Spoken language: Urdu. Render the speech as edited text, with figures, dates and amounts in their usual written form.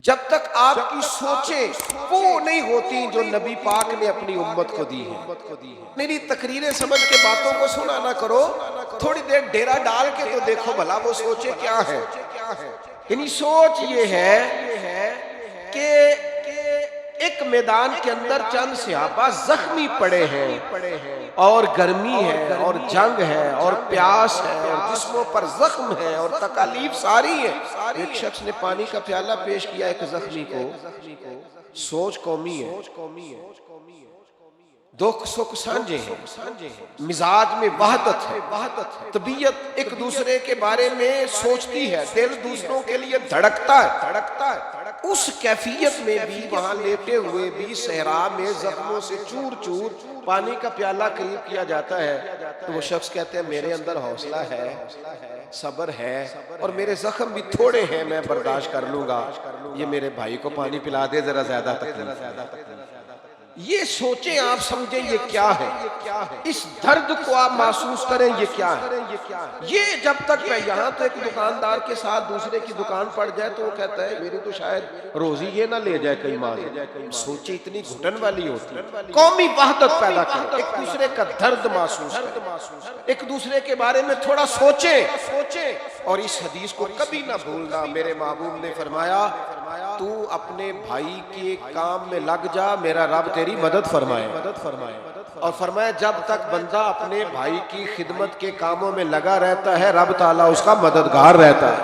جب تک آپ کی سوچیں وہ نہیں ہوتی جو نبی پاک نے اپنی امت کو دی ہے۔ میری تقریریں سمجھ کے باتوں کو سنا نہ کرو، تھوڑی دیر ڈیرا ڈال کے تو دیکھو بھلا وہ سوچیں کیا ہے۔ یعنی سوچ یہ ہے کہ ایک میدان کے اندر چند صحابہ زخمی پڑے ہیں اور گرمی ہے اور جنگ ہے اور پیاس ہے اور جسموں پر زخم ہے اور تکالیف ساری ہے۔ ایک شخص نے پانی کا پیالہ پیش کیا ایک زخمی کو۔ سوچ قومی ہے، دکھ سکھ سانجے ہیں، مزاج میں وحدت ہے، طبیعت ایک دوسرے کے بارے میں سوچتی ہے، دل دوسروں کے لیے دھڑکتا ہے۔ اس کیفیت میں بھی وہاں لیٹے ہوئے بھی صحرا میں زخموں سے چور چور پانی کا پیالہ قریب کیا جاتا ہے تو وہ شخص کہتے ہیں میرے اندر حوصلہ ہے، صبر ہے اور میرے زخم بھی تھوڑے ہیں، میں برداشت کر لوں گا، یہ میرے بھائی کو پانی پلا دے ذرا زیادہ تکلیف۔ یہ سوچیں، آپ سمجھیں یہ کیا ہے، اس درد کو آپ محسوس کریں یہ کیا ہے۔ یہ جب تک میں یہاں تو ایک دکاندار کے ساتھ دوسرے کی دکان پڑ جائے تو وہ کہتا ہے میری تو شاید روزی یہ نہ لے جائے کئی ماہ۔ سوچیں اتنی گھٹن والی ہوتی ہے۔ قومی وحدت پیدا کریں، ایک دوسرے کا درد محسوس کریں، ایک دوسرے کے بارے میں تھوڑا سوچیں اور اس حدیث کو کبھی نہ بھولنا۔ میرے محبوب نے فرمایا تو اپنے بھائی کے کام میں لگ جا، میرا رب تیری مدد فرمائے۔ اور فرمایا جب تک بندہ اپنے بھائی کی خدمت کے کاموں میں لگا رہتا ہے رب تعالیٰ اس کا مددگار رہتا ہے۔